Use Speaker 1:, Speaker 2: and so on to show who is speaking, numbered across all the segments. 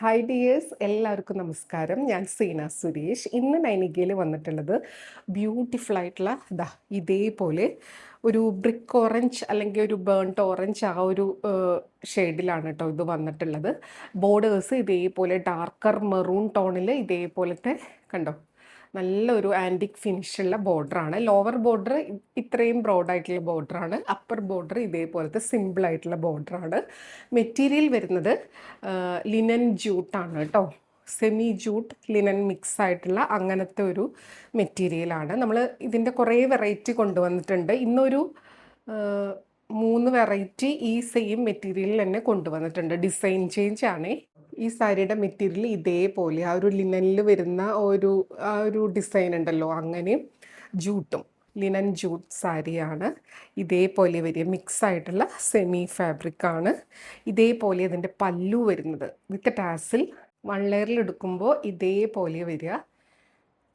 Speaker 1: Hi dears, എല്ലാവർക്കും നമസ്കാരം. ഞാൻ സീന സുരേഷ്. ഇന്ന് നൈനികയിൽ വന്നിട്ടുള്ളത് ബ്യൂട്ടിഫുൾ ആയിട്ടുള്ള ഇതേപോലെ ഒരു ബ്രിക്ക് ഓറഞ്ച് അല്ലെങ്കിൽ ഒരു ബേൺട്ട് ഓറഞ്ച് ആ ഒരു ഷെയ്ഡിലാണ് കേട്ടോ ഇത് വന്നിട്ടുള്ളത്. ബോർഡേഴ്സ് ഇതേപോലെ ഡാർക്കർ മെറൂൺ ടോണിൽ ഇതേപോലത്തെ കണ്ടോ, നല്ലൊരു ആൻറ്റിക് ഫിനിഷുള്ള ബോർഡറാണ്. ലോവർ ബോർഡർ ഇത്രയും ബ്രോഡായിട്ടുള്ള ബോർഡറാണ്. അപ്പർ ബോർഡർ ഇതേപോലത്തെ സിമ്പിളായിട്ടുള്ള ബോർഡറാണ്. മെറ്റീരിയൽ വരുന്നത് ലിനൻ ജൂട്ടാണ് കേട്ടോ. സെമി ജൂട്ട് ലിനൻ മിക്സ് ആയിട്ടുള്ള അങ്ങനത്തെ ഒരു മെറ്റീരിയലാണ്. നമ്മൾ ഇതിൻ്റെ കുറേ വെറൈറ്റി കൊണ്ടുവന്നിട്ടുണ്ട്. ഇന്നൊരു 3 വെറൈറ്റി ഈ സെയിം മെറ്റീരിയലിൽ തന്നെ കൊണ്ടുവന്നിട്ടുണ്ട്. ഡിസൈൻ ചേഞ്ച് ആണ്. ഈ സാരിയുടെ മെറ്റീരിയൽ ഇതേപോലെ ആ ഒരു ലിനനിൽ വരുന്ന ആ ഒരു ഡിസൈൻ ഉണ്ടല്ലോ, അങ്ങനെ ജൂട്ടും ലിനൻ ജൂട്ട് സാരിയാണ്. ഇതേപോലെ വരിക മിക്സ് ആയിട്ടുള്ള സെമി ഫാബ്രിക്കാണ്. ഇതേപോലെ അതിൻ്റെ പല്ലു വരുന്നത് വിത്ത് ടാസിൽ 1 ലെയറിൽ എടുക്കുമ്പോൾ ഇതേപോലെ വരിക.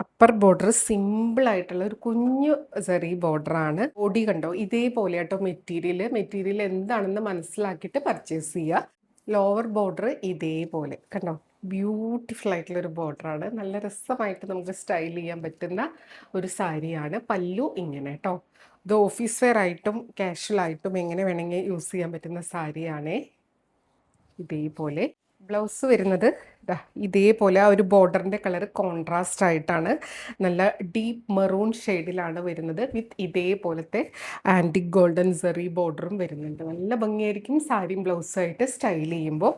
Speaker 1: അപ്പർ ബോർഡർ സിമ്പിളായിട്ടുള്ള ഒരു കുഞ്ഞു സെറി ബോർഡറാണ്. ബോഡി കണ്ടോ ഇതേപോലെ ആട്ടോ മെറ്റീരിയൽ എന്താണെന്ന് മനസ്സിലാക്കിയിട്ട് പർച്ചേസ് ചെയ്യുക. ലോവർ ബോർഡർ ഇതേപോലെ കണ്ടോ, ബ്യൂട്ടിഫുൾ ആയിട്ടുള്ളൊരു ബോർഡറാണ്. നല്ല രസമായിട്ട് നമുക്ക് സ്റ്റൈൽ ചെയ്യാൻ പറ്റുന്ന ഒരു സാരിയാണ്. പല്ലു ഇങ്ങനെ കേട്ടോ. ഇത് ഓഫീസ് വെയർ ആയിട്ടും കാഷ്വൽ ആയിട്ടും എങ്ങനെ വേണമെങ്കിൽ യൂസ് ചെയ്യാൻ പറ്റുന്ന സാരിയാണേ. ഇതേപോലെ ബ്ലൗസ് വരുന്നത് ഇതേപോലെ ആ ഒരു ബോർഡറിൻ്റെ കളർ കോൺട്രാസ്റ്റ് ആയിട്ടാണ്. നല്ല ഡീപ്പ് മെറൂൺ ഷെയ്ഡിലാണ് വരുന്നത്. വിത്ത് ഇതേപോലത്തെ ആൻറ്റിക് ഗോൾഡൻ സെറി ബോർഡറും വരുന്നുണ്ട്. നല്ല ഭംഗിയായിരിക്കും സാരിയും ബ്ലൗസുമായിട്ട് സ്റ്റൈൽ ചെയ്യുമ്പോൾ.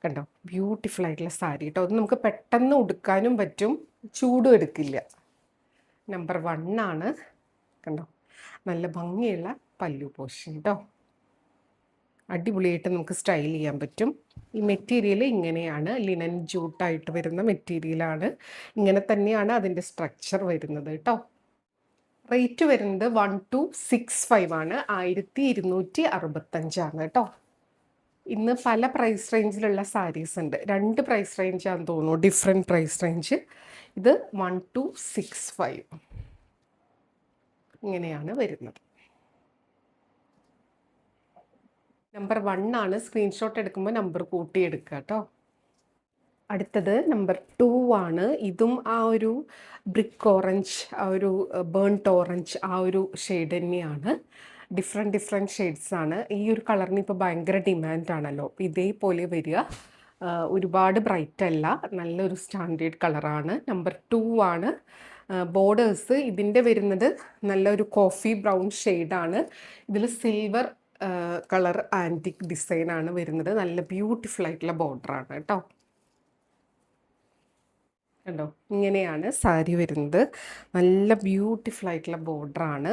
Speaker 1: കണ്ടോ, ബ്യൂട്ടിഫുൾ ആയിട്ടുള്ള സാരി കേട്ടോ. അത് നമുക്ക് പെട്ടെന്ന് ഉടുക്കാനും പറ്റും, ചൂടും എടുക്കില്ല. നമ്പർ 1 ആണ്. കണ്ടോ, നല്ല ഭംഗിയുള്ള പല്ലു പോർഷൻ കേട്ടോ. അടിപൊളിയായിട്ട് നമുക്ക് സ്റ്റൈൽ ചെയ്യാൻ പറ്റും. ഈ മെറ്റീരിയൽ ഇങ്ങനെയാണ്, ലിനൻ ജൂട്ടായിട്ട് വരുന്ന മെറ്റീരിയലാണ്. ഇങ്ങനെ തന്നെയാണ് അതിൻ്റെ സ്ട്രക്ചർ വരുന്നത് കേട്ടോ. റേറ്റ് വരുന്നത് 1265 ആണ്. 1265 കേട്ടോ. ഇന്ന് പല പ്രൈസ് റേഞ്ചിലുള്ള സാരീസ് ഉണ്ട്. 2 പ്രൈസ് റേഞ്ചാണെന്ന് തോന്നുന്നു, ഡിഫറെൻറ്റ് പ്രൈസ് റേഞ്ച്. ഇത് 1265 ഇങ്ങനെയാണ് വരുന്നത്. നമ്പർ 1 ആണ്. സ്ക്രീൻഷോട്ട് എടുക്കുമ്പോൾ നമ്പർ കൂട്ടി എടുക്കുക കേട്ടോ. അടുത്തത് നമ്പർ 2 ആണ്. ഇതും ആ ഒരു ബ്രിക്ക് ഓറഞ്ച്, ആ ഒരു ബേൺട്ട് ഓറഞ്ച് ആ ഒരു ഷെയ്ഡ് തന്നെയാണ്. ഡിഫറെൻറ്റ് ഷെയ്ഡ്സ് ആണ്. ഈ ഒരു കളറിന് ഇപ്പോൾ ഭയങ്കര ഡിമാൻഡാണല്ലോ. അപ്പോൾ ഇതേപോലെ വരിക. ഒരുപാട് ബ്രൈറ്റ് അല്ല, നല്ലൊരു സ്റ്റാൻഡേർഡ് കളറാണ്. നമ്പർ 2 ആണ്. ബോർഡേഴ്സ് ഇതിൻ്റെ വരുന്നത് നല്ലൊരു കോഫി ബ്രൗൺ ഷെയ്ഡാണ്. ഇതിൽ സിൽവർ കളർ ആൻറ്റിക് ഡിസൈനാണ് വരുന്നത്. നല്ല ബ്യൂട്ടിഫുൾ ആയിട്ടുള്ള ബോർഡറാണ് കേട്ടോ. കണ്ടോ, ഇങ്ങനെയാണ് സാരി വരുന്നത്. നല്ല ബ്യൂട്ടിഫുൾ ആയിട്ടുള്ള ബോർഡറാണ്.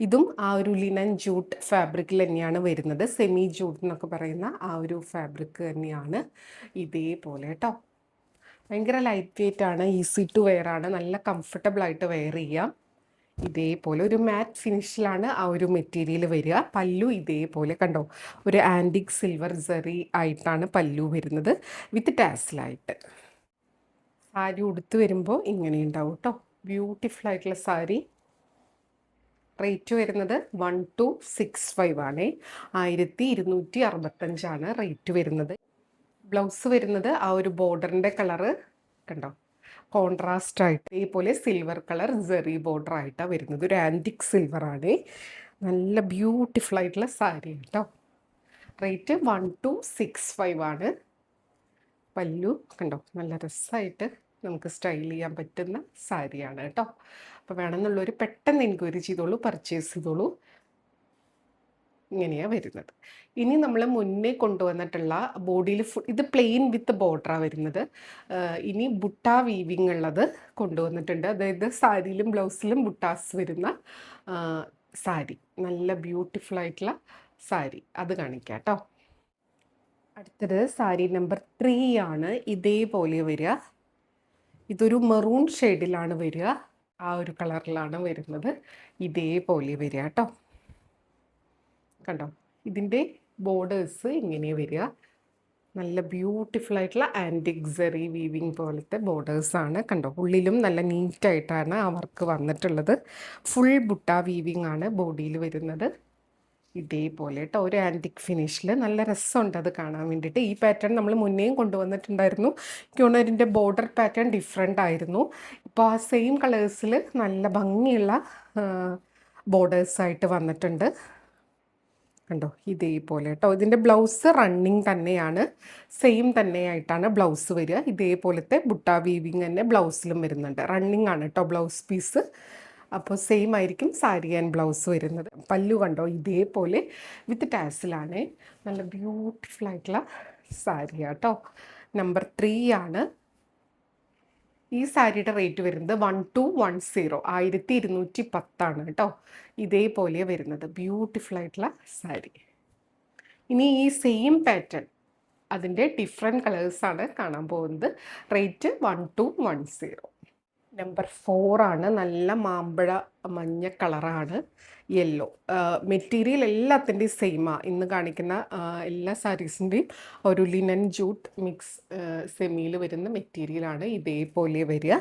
Speaker 1: ഇതും ആ ഒരു ലിനൻ ജൂട്ട് ഫാബ്രിക്കിൽ തന്നെയാണ് വരുന്നത്. സെമി ജൂട്ട് എന്നൊക്കെ പറയുന്ന ആ ഒരു ഫാബ്രിക് തന്നെയാണ്. ഇതേപോലെ കേട്ടോ. ഭയങ്കര ലൈറ്റ് വെയ്റ്റ് ആണ്, ഈസി ടു വെയർ ആണ്, നല്ല കംഫർട്ടബിൾ ആയിട്ട് വെയർ ചെയ്യാം. ഇതേപോലെ ഒരു മാറ്റ് ഫിനിഷിലാണ് ആ ഒരു മെറ്റീരിയൽ വരിക. പല്ലു ഇതേപോലെ കണ്ടോ, ഒരു ആൻറ്റിക് സിൽവർ സെറി ആയിട്ടാണ് പല്ലു വരുന്നത് വിത്ത് ടാസിലായിട്ട്. സാരി ഉടുത്ത് വരുമ്പോൾ ഇങ്ങനെ ഉണ്ടാവും കേട്ടോ. ബ്യൂട്ടിഫുൾ ആയിട്ടുള്ള സാരി. റേറ്റ് വരുന്നത് 1265 ആണ്. 1265 ആണ് റേറ്റ് വരുന്നത്. ബ്ലൗസ് വരുന്നത് ആ ഒരു ബോർഡറിൻ്റെ കളറ് കണ്ടോ, കോൺട്രാസ്റ്റ് ആയിട്ട് ഇതേപോലെ സിൽവർ കളർ സെറി ബോർഡർ ആയിട്ടാണ് വരുന്നത്. ഒരു ആൻറ്റിക് സിൽവർ ആണ്. നല്ല ബ്യൂട്ടിഫുൾ ആയിട്ടുള്ള സാരി കേട്ടോ. റേറ്റ് 1265 ആണ്. പല്ലു കണ്ടോ, നല്ല രസമായിട്ട് നമുക്ക് സ്റ്റൈൽ ചെയ്യാൻ പറ്റുന്ന സാരിയാണ് കേട്ടോ. അപ്പോൾ വേണമെന്നുള്ളവർ പെട്ടെന്ന് എൻക്വയറി ചെയ്തോളൂ, പർച്ചേസ് ചെയ്തോളൂ. ഇങ്ങനെയാണ് വരുന്നത്. ഇനി നമ്മൾ മുന്നേ കൊണ്ടുവന്നിട്ടുള്ള ബോഡിയിൽ ഇത് പ്ലെയിൻ വിത്ത് ബോർഡറാണ് വരുന്നത്. ഇനി ബുട്ട വീവിങ് ഉള്ളത് കൊണ്ടുവന്നിട്ടുണ്ട്. അതായത് സാരിയിലും ബ്ലൗസിലും ബുട്ടാസ് വരുന്ന സാരി, നല്ല ബ്യൂട്ടിഫുൾ ആയിട്ടുള്ള സാരി, അത് കാണിക്കാം കേട്ടോ. അടുത്തത് സാരി നമ്പർ 3 ആണ്. ഇതേപോലെ വരിക. ഇതൊരു മെറൂൺ ഷെയ്ഡിലാണ് വരിക. ആ ഒരു കളറിലാണ് വരുന്നത്. ഇതേപോലെ വരിക കേട്ടോ. കണ്ടോ, ഇതിൻ്റെ ബോർഡേഴ്സ് ഇങ്ങനെ വരിക. നല്ല ബ്യൂട്ടിഫുൾ ആയിട്ടുള്ള ആൻറ്റിക് സെറി വീവിങ് പോലത്തെ ബോർഡേഴ്സാണ്. കണ്ടോ, ഉള്ളിലും നല്ല നീറ്റായിട്ടാണ് ആ വർക്ക് വന്നിട്ടുള്ളത്. ഫുൾ ബുട്ട വീവിങ് ആണ് ബോഡിയിൽ വരുന്നത്. ഇതേപോലെ കേട്ടോ, ഒരു ആൻറ്റിക് ഫിനിഷിൽ നല്ല രസമുണ്ട് അത് കാണാൻ വേണ്ടിയിട്ട്. ഈ പാറ്റേൺ നമ്മൾ മുന്നേയും കൊണ്ടുവന്നിട്ടുണ്ടായിരുന്നു. ക്യൂണറിൻ്റെ ബോർഡർ പാറ്റേൺ ഡിഫറെൻ്റ് ആയിരുന്നു. ഇപ്പോൾ ആ സെയിം കളേഴ്സിൽ നല്ല ഭംഗിയുള്ള ബോർഡേഴ്സായിട്ട് വന്നിട്ടുണ്ട്. കണ്ടോ, ഇതേപോലെ കേട്ടോ. ഇതിൻ്റെ ബ്ലൗസ് റണ്ണിങ് തന്നെയാണ്, സെയിം തന്നെയായിട്ടാണ് ബ്ലൗസ് വരിക. ഇതേപോലത്തെ ബുട്ട വീവിങ് തന്നെ ബ്ലൗസിലും വരുന്നുണ്ട്. റണ്ണിങ് ആണ് കേട്ടോ ബ്ലൗസ് പീസ്. അപ്പോൾ സെയിം ആയിരിക്കും സാരി ആൻഡ് ബ്ലൗസ് വരുന്നത്. പല്ലു കണ്ടോ, ഇതേപോലെ വിത്ത് ടാസിലാണ്. നല്ല ബ്യൂട്ടിഫുൾ ആയിട്ടുള്ള സാരി കേട്ടോ. നമ്പർ 3 ആണ്. ഈ സാരിയുടെ റേറ്റ് വരുന്നത് 1210, 1210 കേട്ടോ. ഇതേപോലെ വരുന്നത് ബ്യൂട്ടിഫുൾ ആയിട്ടുള്ള സാരി. ഇനി ഈ സെയിം പാറ്റേൺ അതിൻ്റെ ഡിഫറെൻറ്റ് കളേഴ്സാണ് കാണാൻ പോകുന്നത്. റേറ്റ് 1210. നമ്പർ 4 ആണ്. നല്ല മാമ്പഴ മഞ്ഞ കളറാണ്, യെല്ലോ. മെറ്റീരിയൽ എല്ലാത്തിൻ്റെയും സെയിമാണ്. ഇന്ന് കാണിക്കുന്ന എല്ലാ സാരീസിൻ്റെയും ഒരു ലിനൻ ജൂട്ട് മിക്സ് സെമിയിൽ വരുന്ന മെറ്റീരിയലാണ്. ഇതേപോലെ വരിക.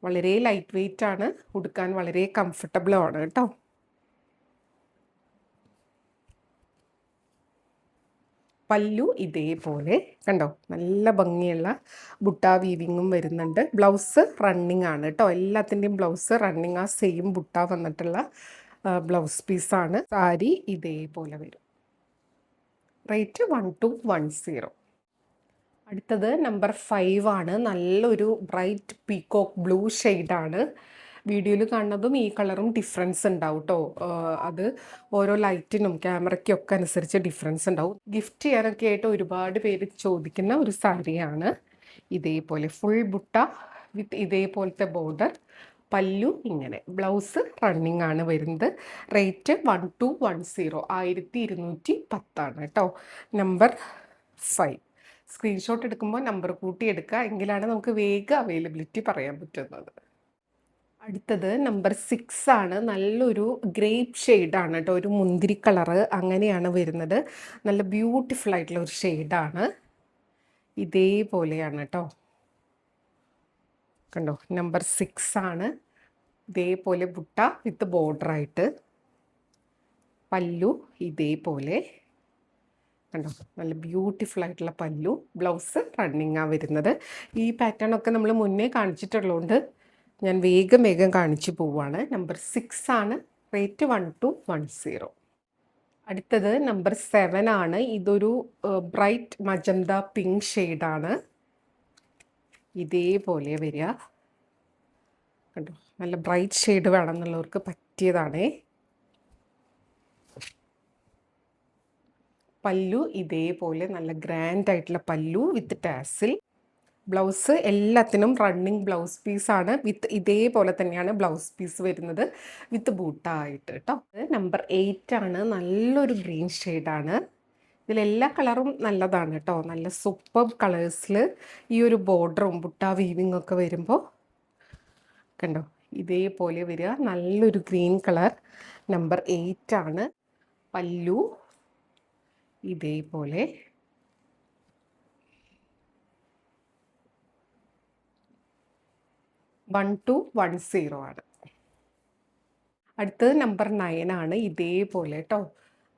Speaker 1: വളരെ ലൈറ്റ് വെയ്റ്റ് ആണ്, ഉടുക്കാൻ വളരെ കംഫർട്ടബിളുമാണ് കേട്ടോ. പല്ലു ഇതേപോലെ കണ്ടോ, നല്ല ഭംഗിയുള്ള ബുട്ട വീവിങ്ങും വരുന്നുണ്ട്. ബ്ലൗസ് റണ്ണിങ് ആണ് കേട്ടോ. എല്ലാത്തിൻ്റെയും ബ്ലൗസ് റണ്ണിങ്, ആ സെയിം ബുട്ട വന്നിട്ടുള്ള ബ്ലൗസ് പീസാണ്. സാരി ഇതേപോലെ വരും. റേറ്റ് 1210. അടുത്തത് നമ്പർ 5 ആണ്. നല്ലൊരു ബ്രൈറ്റ് പീകോക്ക് ബ്ലൂ ഷെയ്ഡാണ്. വീഡിയോയിൽ കാണുന്നതും ഈ കളറും ഡിഫറൻസ് ഉണ്ടാവും കേട്ടോ. അത് ഓരോ ലൈറ്റിനും ക്യാമറയ്ക്കും ഒക്കെ അനുസരിച്ച് ഡിഫറൻസ് ഉണ്ടാവും. ഗിഫ്റ്റ് ചെയ്യാനൊക്കെ ആയിട്ട് ഒരുപാട് പേര് ചോദിക്കുന്ന ഒരു സാരിയാണ്. ഇതേപോലെ ഫുൾ ബുട്ട വിത്ത് ഇതേപോലത്തെ ബോർഡർ, പല്ലു ഇങ്ങനെ. ബ്ലൗസ് റണ്ണിങ് ആണ് വരുന്നത്. റേറ്റ് 1210, 1210 കേട്ടോ. നമ്പർ 5. സ്ക്രീൻഷോട്ട് എടുക്കുമ്പോൾ നമ്പർ കൂട്ടി എടുക്കുക, എങ്കിലാണ് നമുക്ക് വേഗം അവൈലബിലിറ്റി പറയാൻ പറ്റുന്നത്. അടുത്തത് നമ്പർ 6 ആണ്. നല്ലൊരു ഗ്രേപ്പ് ഷെയ്ഡാണ് കേട്ടോ, ഒരു മുന്തിരി കളറ് അങ്ങനെയാണ് വരുന്നത്. നല്ല ബ്യൂട്ടിഫുൾ ആയിട്ടുള്ള ഒരു ഷെയ്ഡാണ്. ഇതേപോലെയാണ് കേട്ടോ. കണ്ടോ, നമ്പർ 6 ആണ്. ഇതേപോലെ ബുട്ട വിത്ത് ബോർഡറായിട്ട്, പല്ലു ഇതേപോലെ കണ്ടോ, നല്ല ബ്യൂട്ടിഫുൾ ആയിട്ടുള്ള പല്ലു. ബ്ലൗസ് റണ്ണിങ്ങാണ് വരുന്നത്. ഈ പാറ്റേൺ ഒക്കെ നമ്മൾ മുന്നേ കാണിച്ചിട്ടുള്ളതുകൊണ്ട് ഞാൻ വേഗം കാണിച്ചു പോവുകയാണ്. നമ്പർ 6 ആണ്. റേറ്റ് 1210. അടുത്തത് നമ്പർ 7 ആണ്. ഇതൊരു ബ്രൈറ്റ് മജന്ത പിങ്ക് ഷെയ്ഡാണ്. ഇതേപോലെ വരിക കണ്ടോ. നല്ല ബ്രൈറ്റ് ഷെയ്ഡ് വേണമെന്നുള്ളവർക്ക് പറ്റിയതാണേ. പല്ലു ഇതേപോലെ നല്ല ഗ്രാൻഡ് ആയിട്ടുള്ള പല്ലു വിത്ത് ടാസിൽ. ബ്ലൗസ് എല്ലാത്തിനും റണ്ണിങ് ബ്ലൗസ് പീസാണ്. വിത്ത് ഇതേപോലെ തന്നെയാണ് ബ്ലൗസ് പീസ് വരുന്നത്, വിത്ത് ബൂട്ട ആയിട്ട് കേട്ടോ. നമ്പർ 8 ആണ്. നല്ലൊരു ഗ്രീൻ ഷെയ്ഡാണ്. ഇതിലെല്ലാ കളറും നല്ലതാണ് കേട്ടോ. നല്ല സൂപ്പർ കളേഴ്സിൽ ഈ ഒരു ബോർഡറും ബുട്ട വീവിങ് ഒക്കെ വരുമ്പോൾ കണ്ടോ, ഇതേപോലെ വരിക. നല്ലൊരു ഗ്രീൻ കളർ. നമ്പർ 8 ആണ്. പല്ലു ഇതേപോലെ 1210 ആണ്. അടുത്തത് നമ്പർ 9 ആണ്. ഇതേപോലെ കേട്ടോ,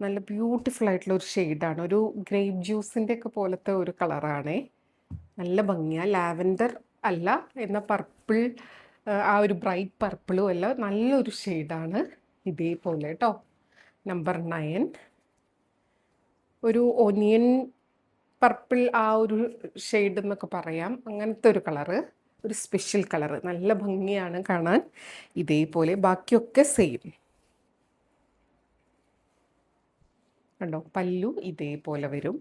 Speaker 1: നല്ല ബ്യൂട്ടിഫുൾ ആയിട്ടുള്ള ഒരു ഷെയ്ഡാണ്. ഒരു ഗ്രേപ്പ് ജ്യൂസിൻ്റെ ഒക്കെ പോലത്തെ ഒരു കളറാണേ. നല്ല ഭംഗിയാണ്. ലാവൻഡർ അല്ല, എന്നാൽ പർപ്പിൾ, ആ ഒരു ബ്രൈറ്റ് പർപ്പിളും അല്ല, നല്ലൊരു ഷെയ്ഡാണ്. ഇതേപോലെ കേട്ടോ. നമ്പർ 9 ഒരു ഒനിയൻ പർപ്പിൾ, ആ ഒരു ഷെയ്ഡ് എന്നൊക്കെ പറയാം, അങ്ങനത്തെ ഒരു കളറ്, ഒരു സ്പെഷ്യൽ കളറ്. നല്ല ഭംഗിയാണ് കാണാൻ. ഇതേപോലെ ബാക്കിയൊക്കെ സെയിം കണ്ടോ. പല്ലു ഇതേപോലെ വരും.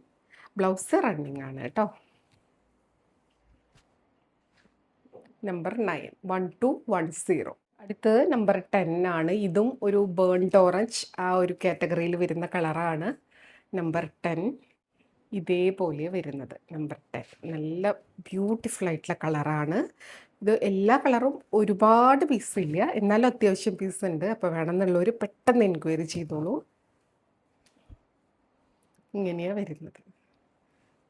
Speaker 1: ബ്ലൗസ് റണ്ണിങ് ആണ് കേട്ടോ. നമ്പർ 9 1210. അടുത്തത് നമ്പർ 10 ആണ്. ഇതും ഒരു ബേൺഡ് ഓറഞ്ച് ആ ഒരു കാറ്റഗറിയിൽ വരുന്ന കളറാണ്. നമ്പർ 10 ഇതേപോലെ വരുന്നത്. നമ്പർ 10 നല്ല ബ്യൂട്ടിഫുൾ ആയിട്ടുള്ള കളറാണ്. ഇത് എല്ലാ കളറും ഒരുപാട് പീസില്ല, എന്നാലും അത്യാവശ്യം പീസ് ഉണ്ട്. അപ്പോൾ വേണമെന്നുള്ളവർ പെട്ടെന്ന് എൻക്വയറി ചെയ്തോളൂ. ഇങ്ങനെയാണ് വരുന്നത്.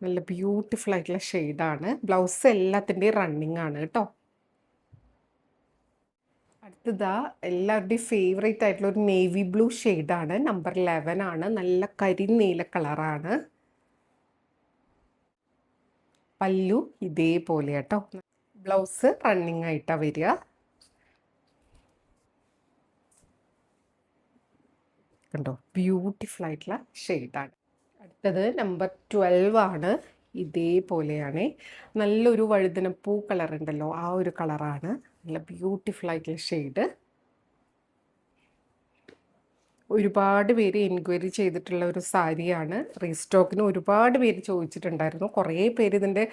Speaker 1: നല്ല ബ്യൂട്ടിഫുൾ ആയിട്ടുള്ള ഷെയ്ഡാണ്. ബ്ലൗസ് എല്ലാത്തിൻ്റെയും റണ്ണിങ് ആണ് കേട്ടോ. അടുത്തതാ എല്ലാവരുടെയും ഫേവറേറ്റ് ആയിട്ടുള്ള ഒരു നേവി ബ്ലൂ ഷെയ്ഡാണ്. നമ്പർ 11 ആണ്. നല്ല കരിനീല കളറാണ്. പല്ലു ഇതേപോലെ കേട്ടോ. ബ്ലൗസ് റണ്ണിങ് ആയിട്ടാ വരിക. കണ്ടോ, ബ്യൂട്ടിഫുൾ ആയിട്ടുള്ള ഷെയ്ഡാണ്. അടുത്തത് നമ്പർ 12 ആണ്. ഇതേപോലെയാണ്. നല്ലൊരു വഴുതനപ്പൂ കളർ ഉണ്ടല്ലോ, ആ ഒരു കളറാണ്. നല്ല ബ്യൂട്ടിഫുൾ ആയിട്ടുള്ള ഷെയ്ഡ്. ഒരുപാട് പേര് എൻക്വയറി ചെയ്തിട്ടുള്ള ഒരു സാരിയാണ്. റീസ്റ്റോക്കിന് ഒരുപാട് പേര് ചോദിച്ചിട്ടുണ്ടായിരുന്നു. കുറേ പേര് ഇതിൻ്റെ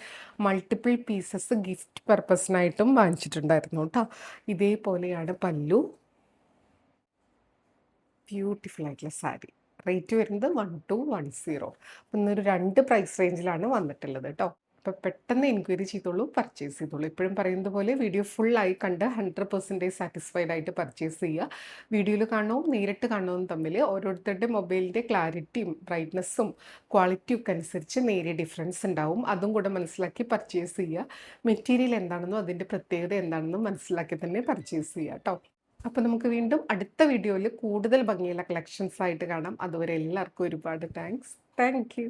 Speaker 1: മൾട്ടിപ്പിൾ പീസസ് ഗിഫ്റ്റ് പർപ്പസിനായിട്ടും വാങ്ങിച്ചിട്ടുണ്ടായിരുന്നു കേട്ടോ. ഇതേപോലെയാണ് പല്ലു. ബ്യൂട്ടിഫുൾ ആയിട്ടുള്ള സാരി. റേറ്റ് വരുന്നത് 1210. അപ്പം ഇന്നൊരു 2 പ്രൈസ് റേഞ്ചിലാണ് വന്നിട്ടുള്ളത് കേട്ടോ. അപ്പോൾ പെട്ടെന്ന് എൻക്വയറി ചെയ്തോളൂ, പർച്ചേസ് ചെയ്തോളൂ. എപ്പോഴും പറയുന്നത് പോലെ വീഡിയോ ഫുള്ളായി കണ്ട് 100% സാറ്റിസ്ഫൈഡ് ആയിട്ട് പർച്ചേസ് ചെയ്യുക. വീഡിയോയിൽ കാണുന്നതും നേരിട്ട് കാണുന്നതും തമ്മിൽ ഓരോരുത്തരുടെ മൊബൈലിൻ്റെ ക്ലാരിറ്റിയും ബ്രൈറ്റ്നസ്സും ക്വാളിറ്റിയും ഒക്കെ അനുസരിച്ച് നേരിയ ഡിഫറൻസ് ഉണ്ടാവും. അതും കൂടെ മനസ്സിലാക്കി പർച്ചേസ് ചെയ്യുക. മെറ്റീരിയൽ എന്താണെന്നോ അതിൻ്റെ പ്രത്യേകത എന്താണെന്നും മനസ്സിലാക്കി തന്നെ പർച്ചേസ് ചെയ്യുക കേട്ടോ. അപ്പോൾ നമുക്ക് വീണ്ടും അടുത്ത വീഡിയോയിൽ കൂടുതൽ ഭംഗിയുള്ള കളക്ഷൻസ് ആയിട്ട് കാണാം. അതുവരെ എല്ലാവർക്കും ഒരുപാട് താങ്ക്സ്. Thank you.